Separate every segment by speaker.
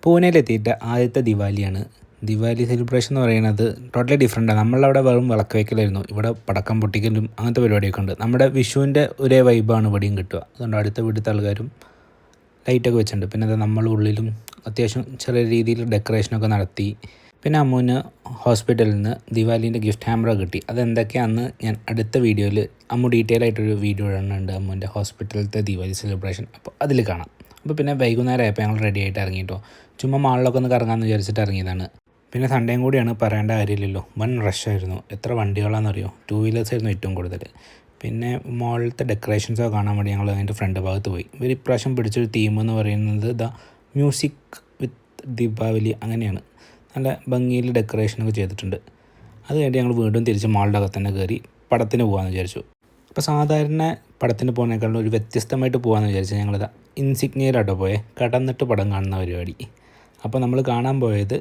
Speaker 1: പൂനെയിലെത്തിയിട്ട് ആദ്യത്തെ ദിവാലിയാണ്. ദിവാലി സെലിബ്രേഷൻ എന്ന് പറയുന്നത് ടോട്ടലി ഡിഫറെൻറ്റാണ്. നമ്മളവിടെ വെറും വിളക്ക് വയ്ക്കലായിരുന്നു. ഇവിടെ പടക്കം പൊട്ടിക്കലും അങ്ങനത്തെ പരിപാടിയൊക്കെ ഉണ്ട്. നമ്മുടെ വിഷുവിൻ്റെ ഒരേ വൈബാണ് ഇവിടെയും കിട്ടുക. അതുകൊണ്ട് അടുത്ത വീട്ടിലത്തെ ആൾക്കാരും ലൈറ്റൊക്കെ വെച്ചിട്ടുണ്ട്. പിന്നെ അത് നമ്മൾ ഉള്ളിലും അത്യാവശ്യം ചെറിയ രീതിയിൽ ഡെക്കറേഷനൊക്കെ നടത്തി. പിന്നെ അമ്മുവിന് ഹോസ്പിറ്റലിൽ നിന്ന് ദിവാലീൻ്റെ ഗിഫ്റ്റ് ഹാമ്പർ കിട്ടി. അതെന്തൊക്കെയാണെന്ന് ഞാൻ അടുത്ത വീഡിയോയിൽ അമ്മു ഡീറ്റെയിൽ ആയിട്ടൊരു വീഡിയോ ഇടുന്നുണ്ട് അമ്മുവിൻ്റെ ഹോസ്പിറ്റലിലത്തെ ദിവാലി സെലിബ്രേഷൻ. അപ്പോൾ അതിൽ കാണാം. അപ്പോൾ പിന്നെ വൈകുന്നേരം ആയപ്പോൾ ഞങ്ങൾ റെഡി ആയിട്ട് ഇറങ്ങിയിട്ടോ. ചുമ്മാ മാളിലൊക്കെ ഒന്ന് കറങ്ങാമെന്ന് വിചാരിച്ചിട്ട് ഇറങ്ങിയതാണ്. പിന്നെ സൺഡേയും കൂടിയാണ്, പറയേണ്ട കാര്യമില്ലല്ലോ. വൻ റഷായിരുന്നു. എത്ര വണ്ടികളാണെന്നറിയോ? 2 വീലേഴ്സായിരുന്നു ഏറ്റവും കൂടുതൽ. പിന്നെ മോളിലത്തെ ഡെക്കറേഷൻസൊക്കെ കാണാൻ വേണ്ടി ഞങ്ങൾ അതിൻ്റെ ഫ്രണ്ട് ഭാഗത്ത് പോയി. ഇവർ ഇപ്രാവശ്യം പിടിച്ചൊരു തീം എന്ന് പറയുന്നത് മ്യൂസിക് വിത്ത് ദീപാവലി അങ്ങനെയാണ്. നല്ല ഭംഗിയിൽ ഡെക്കറേഷനൊക്കെ ചെയ്തിട്ടുണ്ട്. അത് കഴിഞ്ഞ് ഞങ്ങൾ വീണ്ടും തിരിച്ച് മാളിൻ്റെ അകത്ത് തന്നെ കയറി പടത്തിന് പോകാമെന്ന് വിചാരിച്ചു. അപ്പോൾ സാധാരണ പടത്തിന് പോകുന്നതിനേക്കാളും ഒരു വ്യത്യസ്തമായിട്ട് പോകാമെന്ന് വിചാരിച്ചാൽ ഞങ്ങളിത് ഇൻസിഗ്നിയയിലാട്ടോ പോയെ, കടന്നിട്ട് പടം കാണുന്ന പരിപാടി. അപ്പോൾ നമ്മൾ കാണാൻ പോയത്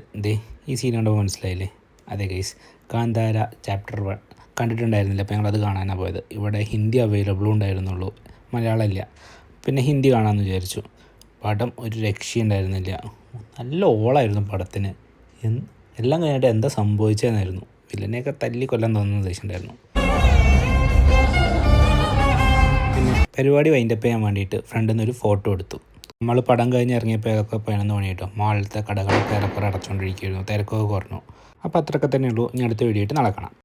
Speaker 1: ഈ സീൻ കണ്ടപ്പോൾ മനസ്സിലായില്ലേ? അതെ ഗൈസ്, കാന്താര ചാപ്റ്റർ 1 കണ്ടിട്ടുണ്ടായിരുന്നില്ല. അപ്പോൾ ഞങ്ങളത് കാണാനാണ് പോയത്. ഇവിടെ ഹിന്ദി അവൈലബിളും ഉണ്ടായിരുന്നുള്ളൂ, മലയാളമില്ല. പിന്നെ ഹിന്ദി കാണാമെന്ന് വിചാരിച്ചു. പടം ഒരു രക്ഷയുണ്ടായിരുന്നില്ല. നല്ല ഓളായിരുന്നു പടത്തിന്. എല്ലാം കഴിഞ്ഞിട്ട് എന്താ സംഭവിച്ചതെന്നായിരുന്നു. വില്ലനെയൊക്കെ തല്ലി കൊല്ലാൻ തോന്നുന്ന ഉദ്ദേശമുണ്ടായിരുന്നു. പിന്നെ പരിപാടി വൈൻഡപ്പ് ചെയ്യാൻ വേണ്ടിയിട്ട് ഫ്രണ്ടിൽ നിന്നൊരു ഫോട്ടോ എടുത്തു. നമ്മൾ പടം കഴിഞ്ഞ് ഇറങ്ങിയപ്പോൾ ഏതൊക്കെ 11 മണി കേട്ടോ. മാളിലത്തെ കടകളൊക്കെ ഏറെക്കുറെ അടച്ചുകൊണ്ടിരിക്കുകയായിരുന്നു. തിരക്കൊക്കെ കുറഞ്ഞു. അപ്പോൾ അത്രയൊക്കെ തന്നെയുള്ളൂ. ഇനി അടുത്ത വീഡിയോ ആയിട്ട് നാളെ കാണാം.